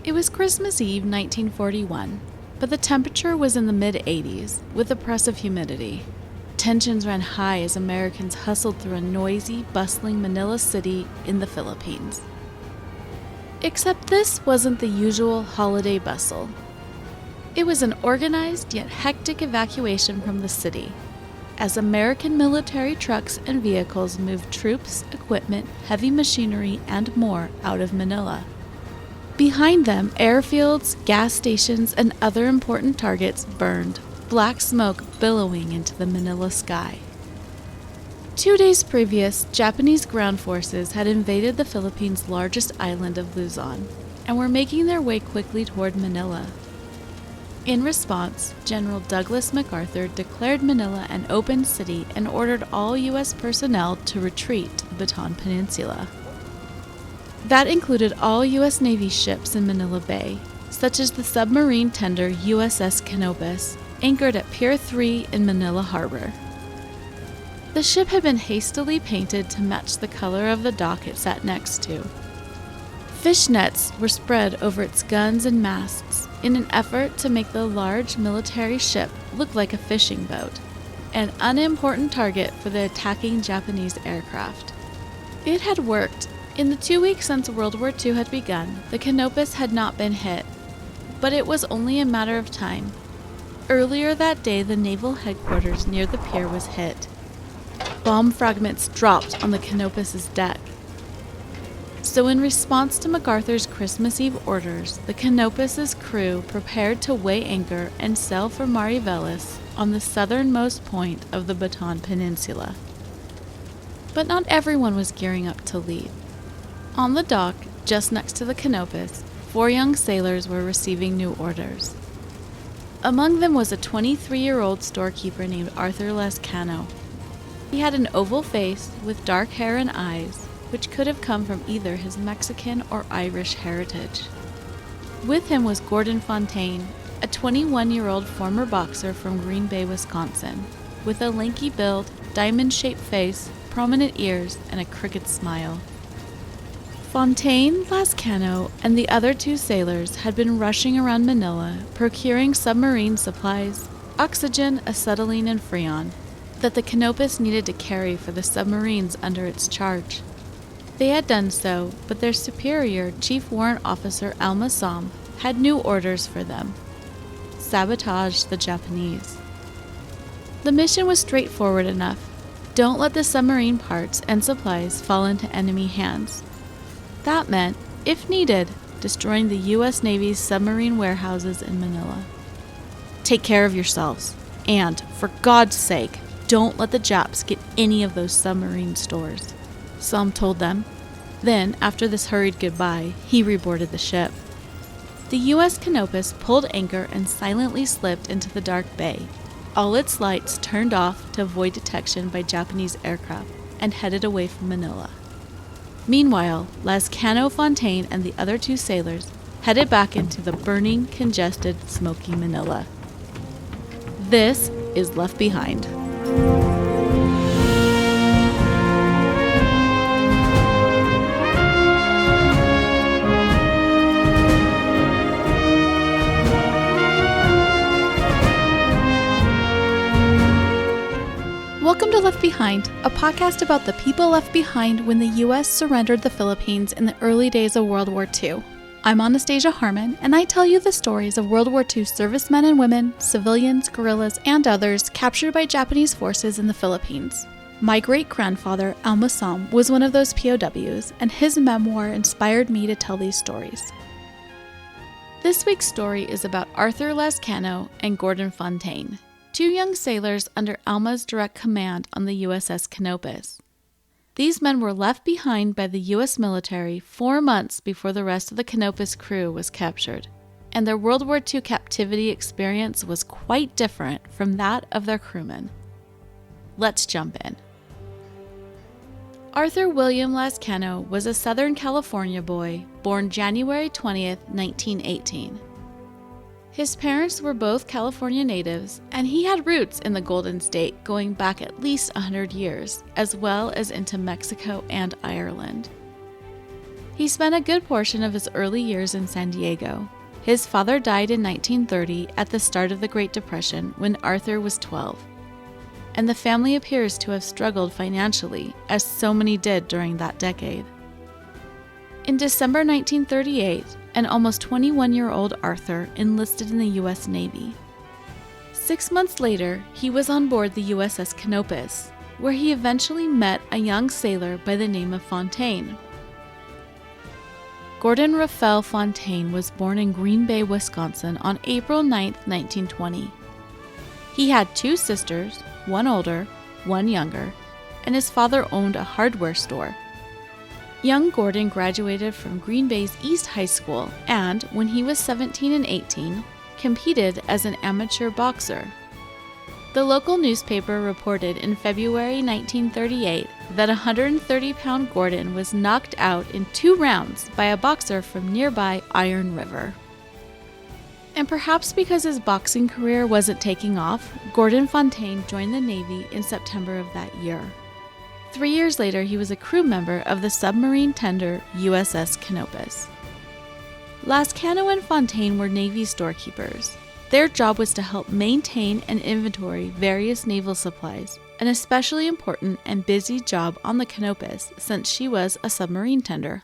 It was Christmas Eve 1941, but the temperature was in the mid-80s with oppressive humidity. Tensions ran high as Americans hustled through a noisy, bustling Manila city in the Philippines. Except this wasn't the usual holiday bustle. It was an organized yet hectic evacuation from the city, as American military trucks and vehicles moved troops, equipment, heavy machinery, and more out of Manila. Behind them, airfields, gas stations, and other important targets burned, black smoke billowing into the Manila sky. 2 days previous, Japanese ground forces had invaded the Philippines' largest island of Luzon and were making their way quickly toward Manila. In response, General Douglas MacArthur declared Manila an open city and ordered all U.S. personnel to retreat to the Bataan Peninsula. That included all U.S. Navy ships in Manila Bay, such as the submarine tender USS Canopus, anchored at Pier 3 in Manila Harbor. The ship had been hastily painted to match the color of the dock it sat next to. Fish nets were spread over its guns and masts in an effort to make the large military ship look like a fishing boat, an unimportant target for the attacking Japanese aircraft. It had worked. In the 2 weeks since World War II had begun, the Canopus had not been hit, but it was only a matter of time. Earlier that day, the naval headquarters near the pier was hit. Bomb fragments dropped on the Canopus's deck. So in response to MacArthur's Christmas Eve orders, the Canopus's crew prepared to weigh anchor and sail for Mariveles on the southernmost point of the Bataan Peninsula. But not everyone was gearing up to leave. On the dock, just next to the Canopus, 4 young sailors were receiving new orders. Among them was a 23-year-old storekeeper named Arthur Lazcano. He had an oval face with dark hair and eyes, which could have come from either his Mexican or Irish heritage. With him was Gordon Fontaine, a 21-year-old former boxer from Green Bay, Wisconsin, with a lanky build, diamond-shaped face, prominent ears, and a crooked smile. Fontaine, Lazcano, and the other 2 sailors had been rushing around Manila, procuring submarine supplies, oxygen, acetylene, and freon that the Canopus needed to carry for the submarines under its charge. They had done so, but their superior, Chief Warrant Officer Al-Massam, had new orders for them: sabotage the Japanese. The mission was straightforward enough. Don't let the submarine parts and supplies fall into enemy hands. That meant, if needed, destroying the U.S. Navy's submarine warehouses in Manila. Take care of yourselves, and, for God's sake, don't let the Japs get any of those submarine stores, Sam told them. Then, after this hurried goodbye, he reboarded the ship. The U.S. Canopus pulled anchor and silently slipped into the dark bay, all its lights turned off to avoid detection by Japanese aircraft, and headed away from Manila. Meanwhile, Lazcano, Fontaine, and the other 2 sailors headed back into the burning, congested, smoky Manila. This is Left Behind. Welcome to Left Behind, a podcast about the people left behind when the U.S. surrendered the Philippines in the early days of World War II. I'm Anastasia Harmon, and I tell you the stories of World War II servicemen and women, civilians, guerrillas, and others captured by Japanese forces in the Philippines. My great-grandfather, Al-Massam, was one of those POWs, and his memoir inspired me to tell these stories. This week's story is about Arthur Lazcano and Gordon Fontaine, 2 young sailors under Alma's direct command on the USS Canopus. These men were left behind by the U.S. military 4 months before the rest of the Canopus crew was captured, and their World War II captivity experience was quite different from that of their crewmen. Let's jump in. Arthur William Lazcano was a Southern California boy born January 20th, 1918. His parents were both California natives, and he had roots in the Golden State going back at least 100 years, as well as into Mexico and Ireland. He spent a good portion of his early years in San Diego. His father died in 1930 at the start of the Great Depression when Arthur was 12. And the family appears to have struggled financially, as so many did during that decade. In December 1938, an almost 21-year-old Arthur enlisted in the U.S. Navy. 6 months later, he was on board the USS Canopus, where he eventually met a young sailor by the name of Fontaine. Gordon Raphael Fontaine was born in Green Bay, Wisconsin on April 9, 1920. He had 2 sisters, one older, one younger, and his father owned a hardware store. Young Gordon graduated from Green Bay's East High School and, when he was 17 and 18, competed as an amateur boxer. The local newspaper reported in February 1938 that 130-pound Gordon was knocked out in 2 rounds by a boxer from nearby Iron River. And perhaps because his boxing career wasn't taking off, Gordon Fontaine joined the Navy in September of that year. 3 years later, he was a crew member of the submarine tender USS Canopus. Lazcano and Fontaine were Navy storekeepers. Their job was to help maintain and inventory various naval supplies, an especially important and busy job on the Canopus since she was a submarine tender.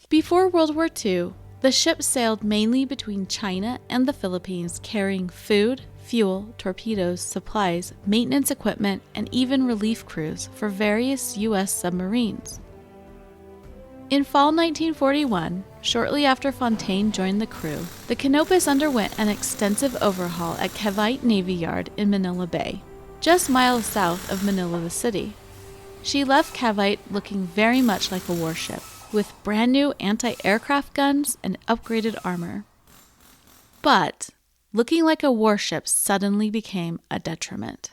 Before World War II, the ship sailed mainly between China and the Philippines carrying food, fuel, torpedoes, supplies, maintenance equipment, and even relief crews for various U.S. submarines. In fall 1941, shortly after Fontaine joined the crew, the Canopus underwent an extensive overhaul at Cavite Navy Yard in Manila Bay, just miles south of Manila the city. She left Cavite looking very much like a warship, with brand new anti-aircraft guns and upgraded armor. But looking like a warship suddenly became a detriment.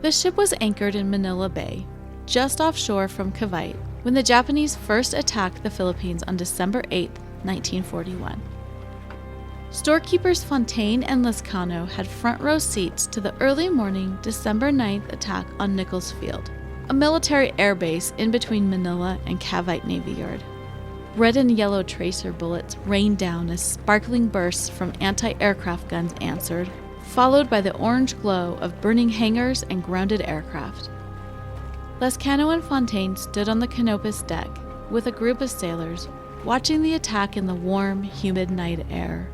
The ship was anchored in Manila Bay, just offshore from Cavite, when the Japanese first attacked the Philippines on December 8, 1941. Storekeepers Fontaine and Lazcano had front row seats to the early morning December 9th attack on Nichols Field, a military airbase in between Manila and Cavite Navy Yard. Red and yellow tracer bullets rained down as sparkling bursts from anti-aircraft guns answered, followed by the orange glow of burning hangars and grounded aircraft. Lazcano and Fontaine stood on the Canopus deck with a group of sailors, watching the attack in the warm, humid night air.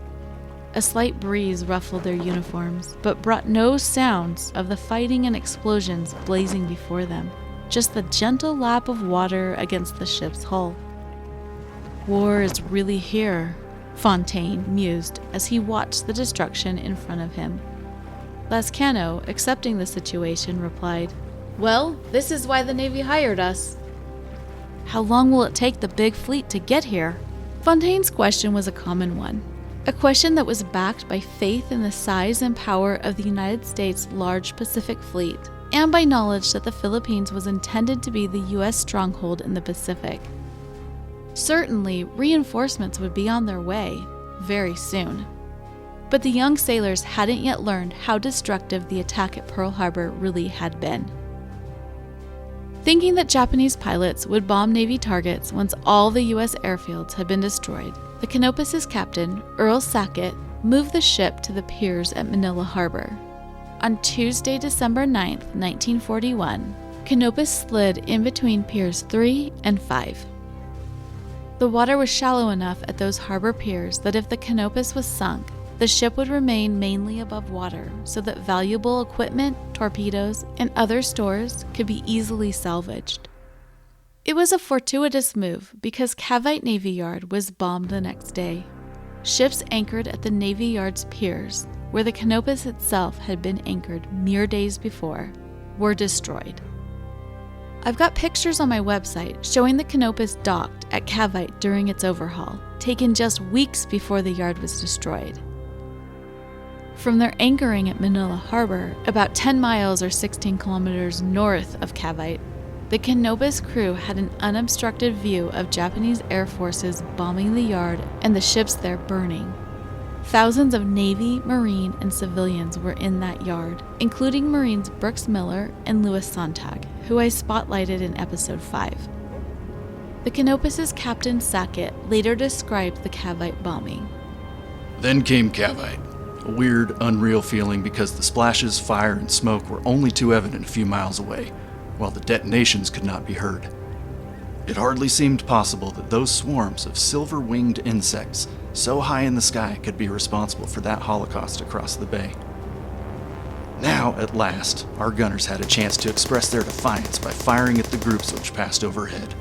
A slight breeze ruffled their uniforms, but brought no sounds of the fighting and explosions blazing before them, just the gentle lap of water against the ship's hull. "War is really here," Fontaine mused as he watched the destruction in front of him. Lazcano, accepting the situation, replied, "Well, this is why the Navy hired us." "How long will it take the big fleet to get here?" Fontaine's question was a common one, a question that was backed by faith in the size and power of the United States' large Pacific Fleet, and by knowledge that the Philippines was intended to be the U.S. stronghold in the Pacific. Certainly, reinforcements would be on their way very soon. But the young sailors hadn't yet learned how destructive the attack at Pearl Harbor really had been. Thinking that Japanese pilots would bomb Navy targets once all the U.S. airfields had been destroyed, the Canopus's captain, Earl Sackett, moved the ship to the piers at Manila Harbor. On Tuesday, December 9, 1941, Canopus slid in between Piers 3 and 5. The water was shallow enough at those harbor piers that if the Canopus was sunk, the ship would remain mainly above water so that valuable equipment, torpedoes, and other stores could be easily salvaged. It was a fortuitous move because Cavite Navy Yard was bombed the next day. Ships anchored at the Navy Yard's piers, where the Canopus itself had been anchored mere days before, were destroyed. I've got pictures on my website showing the Canopus docked at Cavite during its overhaul, taken just weeks before the yard was destroyed. From their anchoring at Manila Harbor, about 10 miles or 16 kilometers north of Cavite, the Canopus crew had an unobstructed view of Japanese air forces bombing the yard and the ships there burning. Thousands of Navy, Marine, and civilians were in that yard, including Marines Brooks Miller and Louis Sontag, who I spotlighted in episode 5. The Canopus's Captain Sackett later described the Cavite bombing. Then came Cavite, a weird, unreal feeling because the splashes, fire, and smoke were only too evident a few miles away, while the detonations could not be heard. It hardly seemed possible that those swarms of silver-winged insects so high in the sky could be responsible for that holocaust across the bay. Now, at last, our gunners had a chance to express their defiance by firing at the groups which passed overhead.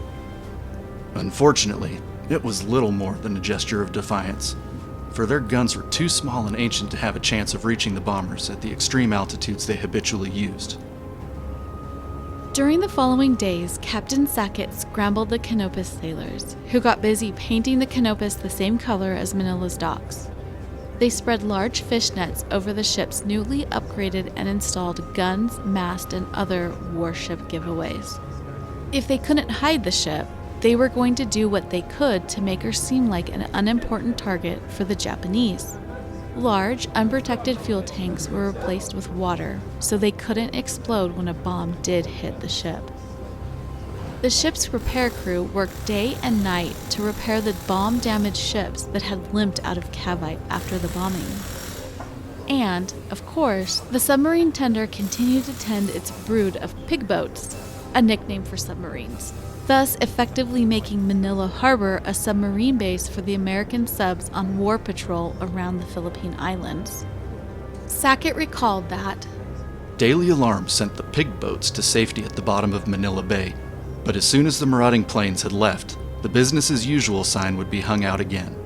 Unfortunately, it was little more than a gesture of defiance, for their guns were too small and ancient to have a chance of reaching the bombers at the extreme altitudes they habitually used. During the following days, Captain Sackett scrambled the Canopus sailors, who got busy painting the Canopus the same color as Manila's docks. They spread large fish nets over the ship's newly upgraded and installed guns, mast, and other warship giveaways. If they couldn't hide the ship, they were going to do what they could to make her seem like an unimportant target for the Japanese. Large, unprotected fuel tanks were replaced with water, so they couldn't explode when a bomb did hit the ship. The ship's repair crew worked day and night to repair the bomb-damaged ships that had limped out of Cavite after the bombing. And, of course, the submarine tender continued to tend its brood of pig boats, a nickname for submarines, thus effectively making Manila Harbor a submarine base for the American subs on war patrol around the Philippine Islands. Sackett recalled that Daily alarms sent the pig boats to safety at the bottom of Manila Bay, but as soon as the marauding planes had left, the business as usual sign would be hung out again.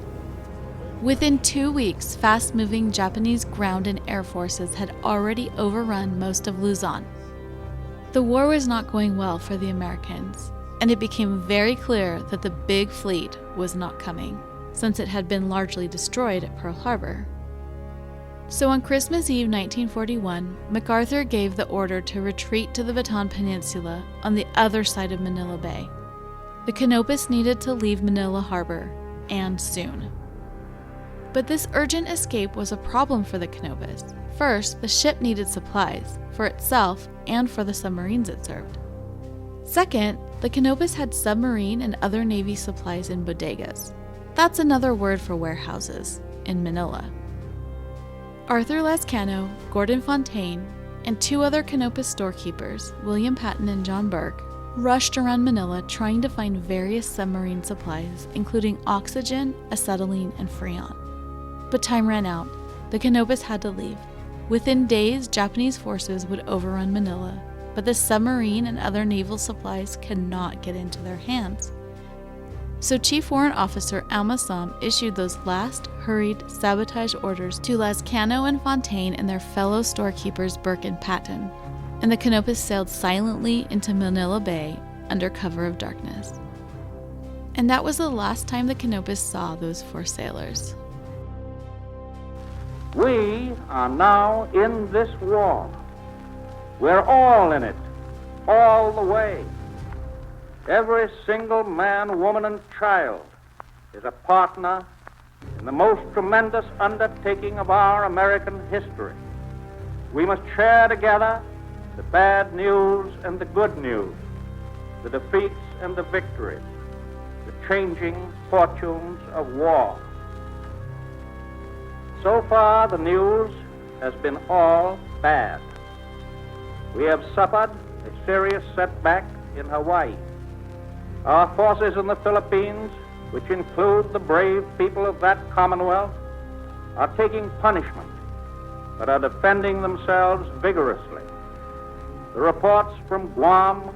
Within 2 weeks, fast-moving Japanese ground and air forces had already overrun most of Luzon. The war was not going well for the Americans, and it became very clear that the big fleet was not coming, since it had been largely destroyed at Pearl Harbor. So on Christmas Eve 1941, MacArthur gave the order to retreat to the Bataan Peninsula on the other side of Manila Bay. The Canopus needed to leave Manila Harbor, and soon. But this urgent escape was a problem for the Canopus. First, the ship needed supplies, for itself and for the submarines it served. Second, the Canopus had submarine and other Navy supplies in bodegas. That's another word for warehouses, in Manila. Arthur Lazcano, Gordon Fontaine, and 2 other Canopus storekeepers, William Patton and John Burke, rushed around Manila trying to find various submarine supplies, including oxygen, acetylene, and freon. But time ran out. The Canopus had to leave. Within days, Japanese forces would overrun Manila, but the submarine and other naval supplies cannot get into their hands. So Chief Warrant Officer Almasam issued those last hurried sabotage orders to Lazcano and Fontaine and their fellow storekeepers Burke and Patton, and the Canopus sailed silently into Manila Bay under cover of darkness. And that was the last time the Canopus saw those 4 sailors. We are now in this war. We're all in it, all the way. Every single man, woman, and child is a partner in the most tremendous undertaking of our American history. We must share together the bad news and the good news, the defeats and the victories, the changing fortunes of war. So far, the news has been all bad. We have suffered a serious setback in Hawaii. Our forces in the Philippines, which include the brave people of that Commonwealth, are taking punishment, but are defending themselves vigorously. The reports from Guam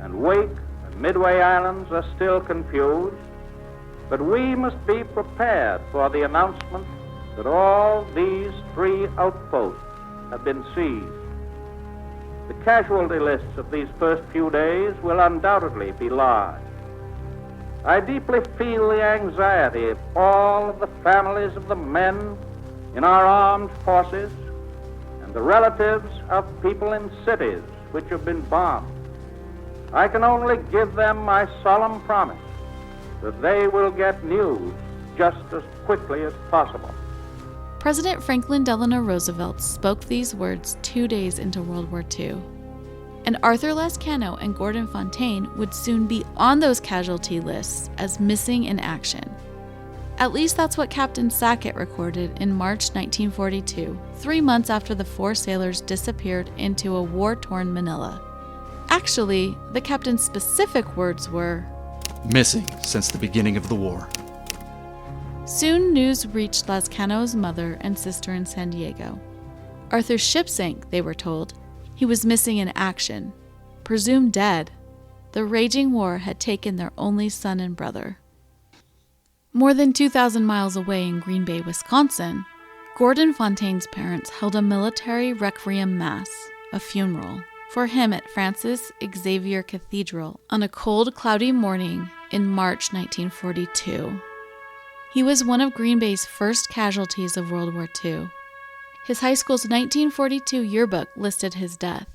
and Wake and Midway Islands are still confused, but we must be prepared for the announcement that all these 3 outposts have been seized. The casualty lists of these first few days will undoubtedly be large. I deeply feel the anxiety of all of the families of the men in our armed forces and the relatives of people in cities which have been bombed. I can only give them my solemn promise that they will get news just as quickly as possible. President Franklin Delano Roosevelt spoke these words 2 days into World War II. and Arthur Lazcano and Gordon Fontaine would soon be on those casualty lists as missing in action. At least that's what Captain Sackett recorded in March 1942, 3 months after the 4 sailors disappeared into a war-torn Manila. Actually, the captain's specific words were, "Missing since the beginning of the war." Soon news reached Lazcano's mother and sister in San Diego. Arthur's ship sank, they were told. He was missing in action, presumed dead. The raging war had taken their only son and brother. More than 2,000 miles away in Green Bay, Wisconsin, Gordon Fontaine's parents held a military requiem mass, a funeral, for him at Francis Xavier Cathedral on a cold, cloudy morning in March 1942. He was one of Green Bay's first casualties of World War II. His high school's 1942 yearbook listed his death.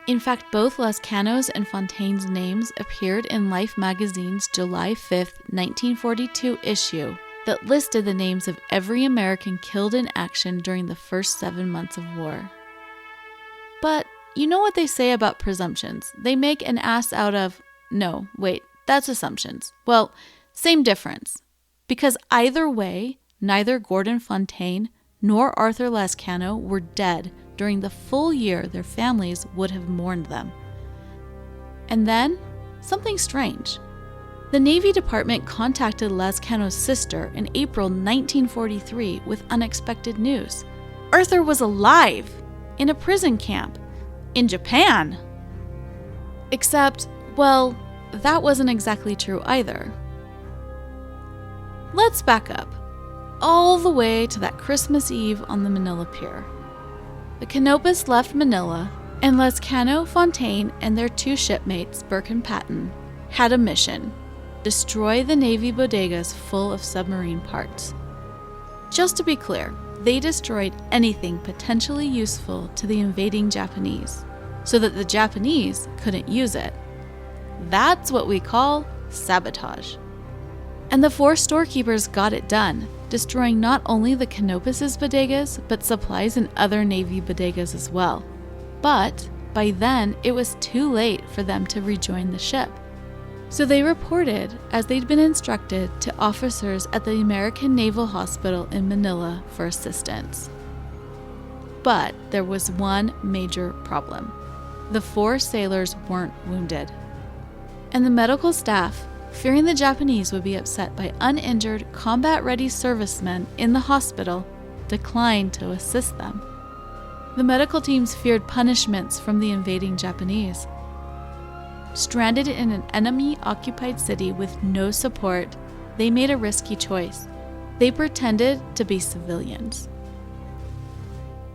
In fact, both Lazcano's and Fontaine's names appeared in Life magazine's July 5, 1942 issue that listed the names of every American killed in action during the first 7 months of war. But you know what they say about presumptions. They make an ass out of... No, wait, that's assumptions. Well, same difference. Because either way, neither Gordon Fontaine nor Arthur Lazcano were dead during the full year their families would have mourned them. And then, something strange. The Navy Department contacted Lazcano's sister in April 1943 with unexpected news. Arthur was alive in a prison camp in Japan. Except, well, that wasn't exactly true either. Let's back up, all the way to that Christmas Eve on the Manila Pier. The Canopus left Manila, and Lazcano, Fontaine, and their 2 shipmates, Burke and Patton, had a mission: destroy the Navy bodegas full of submarine parts. Just to be clear, they destroyed anything potentially useful to the invading Japanese, so that the Japanese couldn't use it. That's what we call sabotage. And the 4 storekeepers got it done, destroying not only the Canopus' bodegas, but supplies in other Navy bodegas as well. But by then, it was too late for them to rejoin the ship. So they reported, as they'd been instructed, to officers at the American Naval Hospital in Manila for assistance. But there was one major problem. The 4 sailors weren't wounded. And the medical staff, fearing the Japanese would be upset by uninjured, combat-ready servicemen in the hospital, declined to assist them. The medical teams feared punishments from the invading Japanese. Stranded in an enemy-occupied city with no support, they made a risky choice. They pretended to be civilians.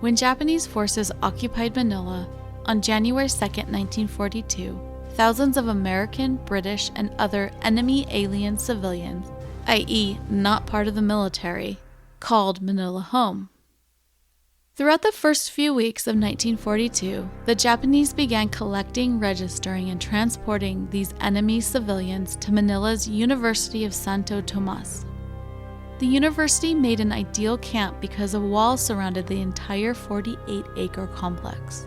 When Japanese forces occupied Manila on January 2, 1942, thousands of American, British, and other enemy alien civilians, i.e. not part of the military, called Manila home. Throughout the first few weeks of 1942, the Japanese began collecting, registering, and transporting these enemy civilians to Manila's University of Santo Tomas. The university made an ideal camp because a wall surrounded the entire 48-acre complex.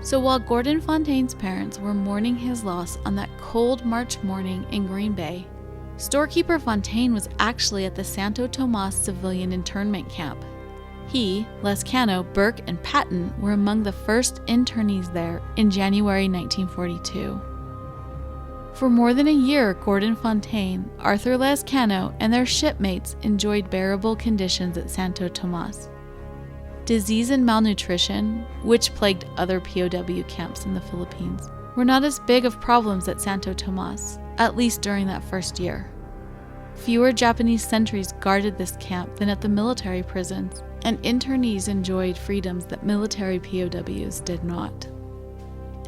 So while Gordon Fontaine's parents were mourning his loss on that cold March morning in Green Bay, storekeeper Fontaine was actually at the Santo Tomas civilian internment camp. He, Lazcano, Burke, and Patton were among the first internees there in January 1942. For more than a year, Gordon Fontaine, Arthur Lazcano, and their shipmates enjoyed bearable conditions at Santo Tomas. Disease and malnutrition, which plagued other POW camps in the Philippines, were not as big of problems at Santo Tomas, at least during that first year. Fewer Japanese sentries guarded this camp than at the military prisons, and internees enjoyed freedoms that military POWs did not.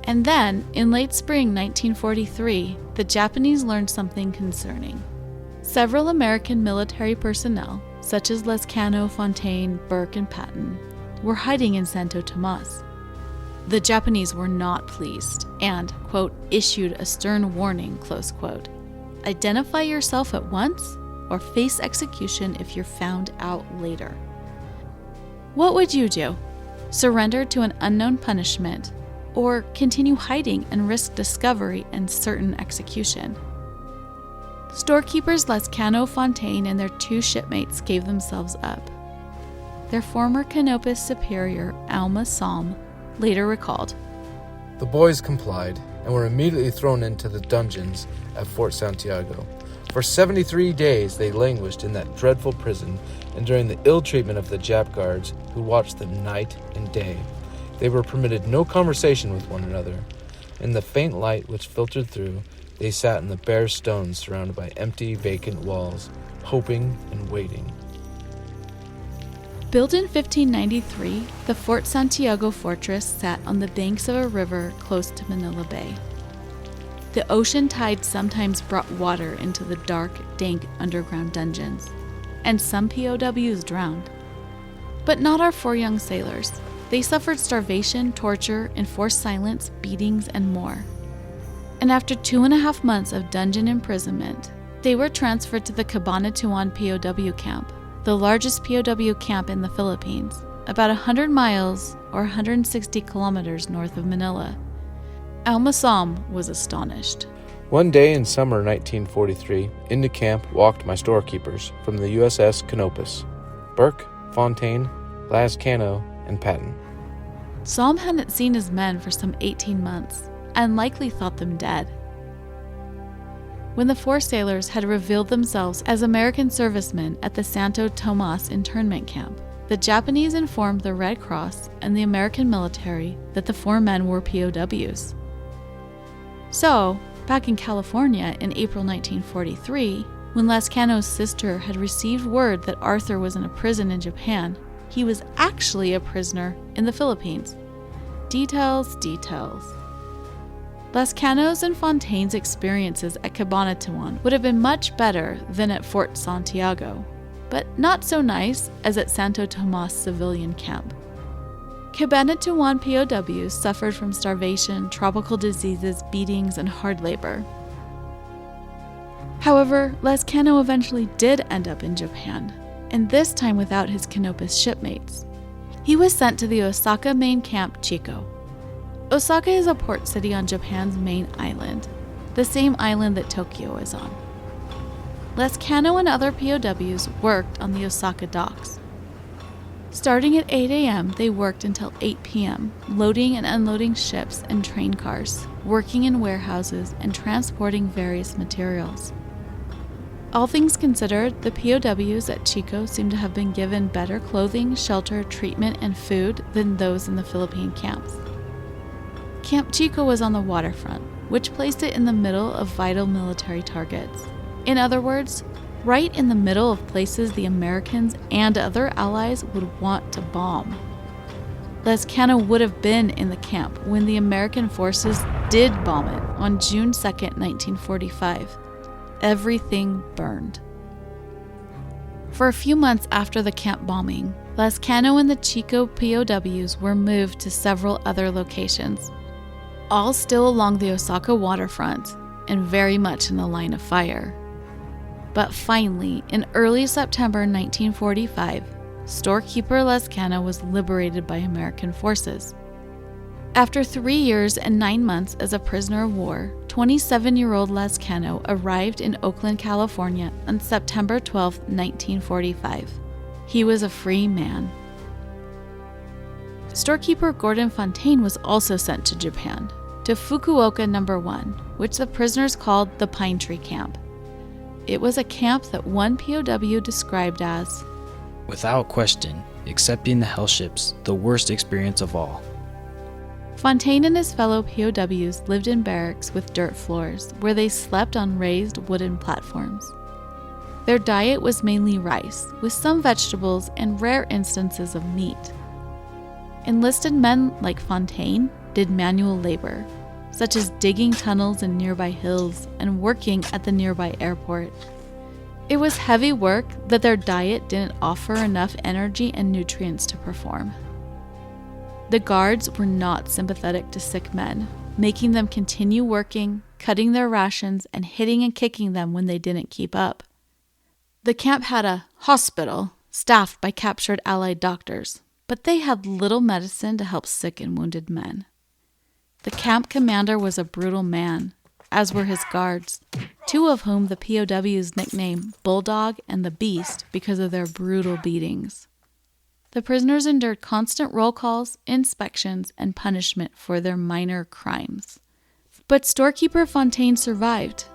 And then, in late spring 1943, the Japanese learned something concerning. Several American military personnel, such as Lazcano, Fontaine, Burke, and Patton, were hiding in Santo Tomas. The Japanese were not pleased and, quote, issued a stern warning, close quote. Identify yourself at once or face execution if you're found out later. What would you do? Surrender to an unknown punishment or continue hiding and risk discovery and certain execution. Storekeepers Lazcano, Fontaine, and their 2 shipmates gave themselves up. Their former Canopus superior, Alma Salm, later recalled, The boys complied and were immediately thrown into the dungeons at Fort Santiago. For 73 days they languished in that dreadful prison, enduring the ill treatment of the Jap guards who watched them night and day. They were permitted no conversation with one another. In the faint light which filtered through, they sat in the bare stones surrounded by empty, vacant walls, hoping and waiting. Built in 1593, the Fort Santiago fortress sat on the banks of a river close to Manila Bay. The ocean tide sometimes brought water into the dark, dank underground dungeons, and some POWs drowned. But not our 4 young sailors. They suffered starvation, torture, enforced silence, beatings, and more. And after 2.5 months of dungeon imprisonment, they were transferred to the Cabanatuan POW camp, the largest POW camp in the Philippines, about 100 miles or 160 kilometers north of Manila. Alma Salm was astonished. One day in summer 1943, into camp walked my storekeepers from the USS Canopus, Burke, Fontaine, Lazcano, and Patton. Salm hadn't seen his men for some 18 months, and likely thought them dead. When the 4 sailors had revealed themselves as American servicemen at the Santo Tomas internment camp, the Japanese informed the Red Cross and the American military that the 4 men were POWs. So, back in California in April 1943, when Lazcano's sister had received word that Arthur was in a prison in Japan, he was actually a prisoner in the Philippines. Details. Lazcano's and Fontaine's experiences at Cabanatuan would have been much better than at Fort Santiago, but not so nice as at Santo Tomas civilian camp. Cabanatuan POWs suffered from starvation, tropical diseases, beatings, and hard labor. However, Lazcano eventually did end up in Japan, and this time without his Canopus shipmates. He was sent to the Osaka main camp Chico. Osaka is a port city on Japan's main island, the same island that Tokyo is on. Lazcano and other POWs worked on the Osaka docks. Starting at 8 a.m., they worked until 8 p.m., loading and unloading ships and train cars, working in warehouses, and transporting various materials. All things considered, the POWs at Chico seem to have been given better clothing, shelter, treatment, and food than those in the Philippine camps. Camp Chico was on the waterfront, which placed it in the middle of vital military targets. In other words, right in the middle of places the Americans and other allies would want to bomb. Lazcano would have been in the camp when the American forces did bomb it on June 2, 1945. Everything burned. For a few months after the camp bombing, Lazcano and the Chico POWs were moved to several other locations, all still along the Osaka waterfront and very much in the line of fire. But finally, in early September 1945, storekeeper Lazcano was liberated by American forces. After 3 years and 9 months as a prisoner of war, 27-year-old Lazcano arrived in Oakland, California on September 12, 1945. He was a free man. Storekeeper Gordon Fontaine was also sent to Japan, to Fukuoka No. 1, which the prisoners called the Pine Tree Camp. It was a camp that one POW described as, without question, excepting the hell ships, the worst experience of all. Fontaine and his fellow POWs lived in barracks with dirt floors, where they slept on raised wooden platforms. Their diet was mainly rice, with some vegetables and rare instances of meat. Enlisted men like Fontaine did manual labor, such as digging tunnels in nearby hills and working at the nearby airport. It was heavy work that their diet didn't offer enough energy and nutrients to perform. The guards were not sympathetic to sick men, making them continue working, cutting their rations, and hitting and kicking them when they didn't keep up. The camp had a hospital staffed by captured Allied doctors, but they had little medicine to help sick and wounded men. The camp commander was a brutal man, as were his guards, two of whom the POWs nicknamed Bulldog and the Beast because of their brutal beatings. The prisoners endured constant roll calls, inspections, and punishment for their minor crimes. But storekeeper Fontaine survived,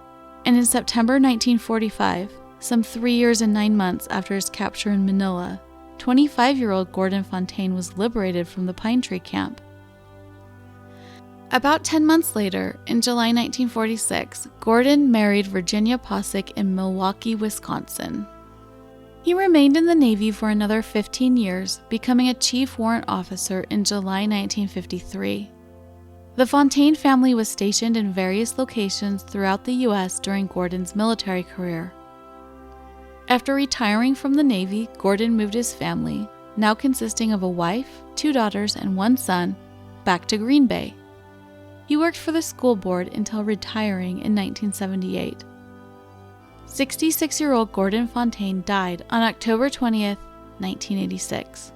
and in September 1945, some 3 years and 9 months after his capture in Manila, 25-year-old Gordon Fontaine was liberated from the Pine Tree Camp. About 10 months later, in July 1946, Gordon married Virginia Posick in Milwaukee, Wisconsin. He remained in the Navy for another 15 years, becoming a chief warrant officer in July 1953. The Fontaine family was stationed in various locations throughout the U.S. during Gordon's military career. After retiring from the Navy, Gordon moved his family, now consisting of a wife, 2 daughters, and 1 son, back to Green Bay. He worked for the school board until retiring in 1978. 66-year-old Gordon Fontaine died on October 20th, 1986.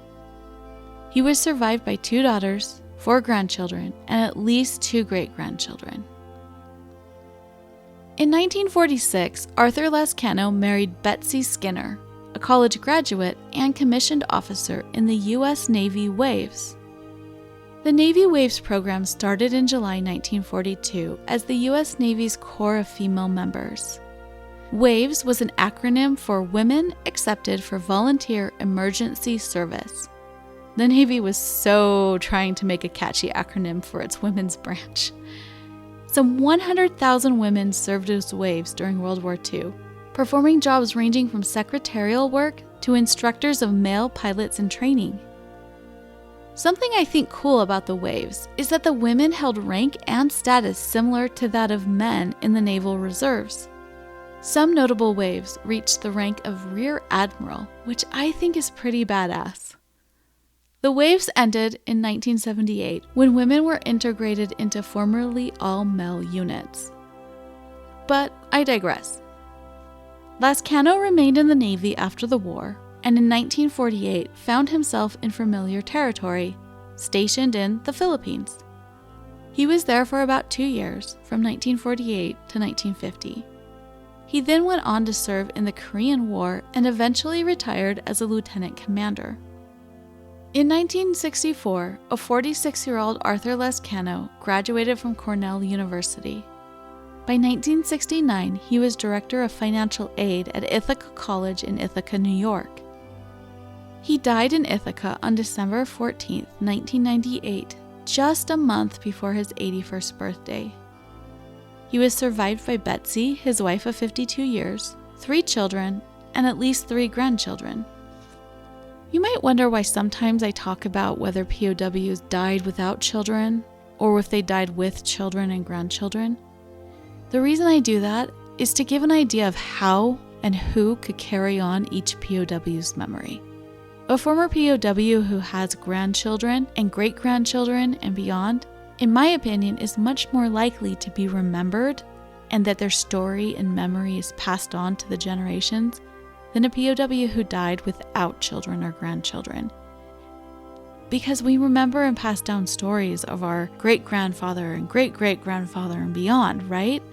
He was survived by 2 daughters, 4 grandchildren, and at least 2 great-grandchildren. In 1946, Arthur Lazcano married Betsy Skinner, a college graduate and commissioned officer in the U.S. Navy Waves. The Navy Waves program started in July 1942 as the U.S. Navy's Corps of Female Members. WAVES was an acronym for Women Accepted for Volunteer Emergency Service. The Navy was so trying to make a catchy acronym for its women's branch. Some 100,000 women served as WAVES during World War II, performing jobs ranging from secretarial work to instructors of male pilots in training. Something I think cool about the WAVES is that the women held rank and status similar to that of men in the Naval Reserves. Some notable WAVES reached the rank of Rear Admiral, which I think is pretty badass. The WAVES ended in 1978 when women were integrated into formerly all-male units. But I digress. Lazcano remained in the Navy after the war, and in 1948 found himself in familiar territory, stationed in the Philippines. He was there for about 2 years, from 1948 to 1950. He then went on to serve in the Korean War and eventually retired as a lieutenant commander. In 1964, a 46-year-old Arthur Lazcano graduated from Cornell University. By 1969, he was director of financial aid at Ithaca College in Ithaca, New York. He died in Ithaca on December 14, 1998, just a month before his 81st birthday. He was survived by Betsy, his wife of 52 years, 3 children, and at least 3 grandchildren. You might wonder why sometimes I talk about whether POWs died without children, or if they died with children and grandchildren. The reason I do that is to give an idea of how and who could carry on each POW's memory. A former POW who has grandchildren and great-grandchildren and beyond, in my opinion, is much more likely to be remembered and that their story and memory is passed on to the generations than a POW who died without children or grandchildren. Because we remember and pass down stories of our great-grandfather and great-great-grandfather and beyond, right?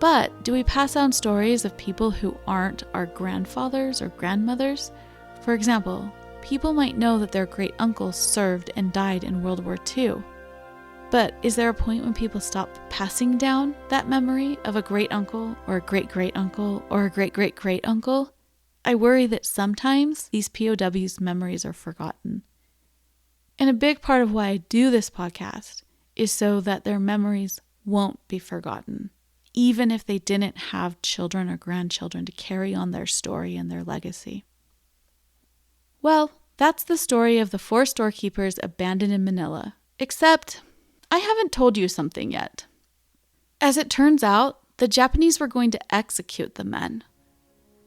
But do we pass down stories of people who aren't our grandfathers or grandmothers? For example, people might know that their great-uncle served and died in World War II. But is there a point when people stop passing down that memory of a great-uncle or a great-great-uncle or a great-great-great-uncle? I worry that sometimes these POWs' memories are forgotten. And a big part of why I do this podcast is so that their memories won't be forgotten, even if they didn't have children or grandchildren to carry on their story and their legacy. Well, that's the story of the 4 storekeepers abandoned in Manila, except I haven't told you something yet. As it turns out, the Japanese were going to execute the men.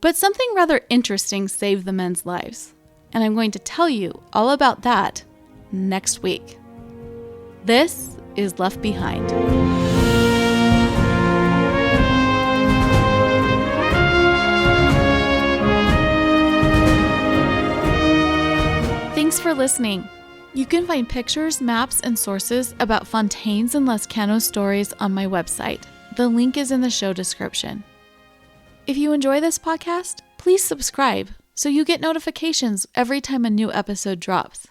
But something rather interesting saved the men's lives, and I'm going to tell you all about that next week. This is Left Behind. Thanks for listening. You can find pictures, maps, and sources about Fontaine's and Lazcano's stories on my website. The link is in the show description. If you enjoy this podcast, please subscribe so you get notifications every time a new episode drops.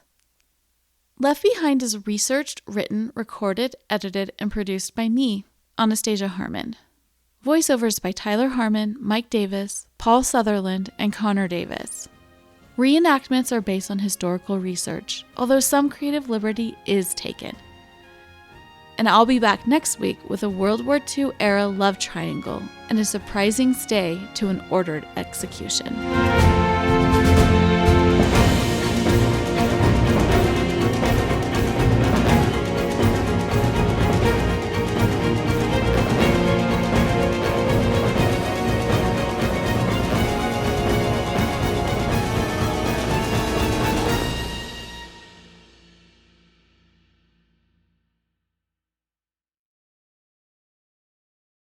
Left Behind is researched, written, recorded, edited, and produced by me, Anastasia Harmon. Voiceovers by Tyler Harmon, Mike Davis, Paul Sutherland, and Connor Davis. Reenactments are based on historical research, although some creative liberty is taken. And I'll be back next week with a World War II era love triangle and a surprising stay to an ordered execution.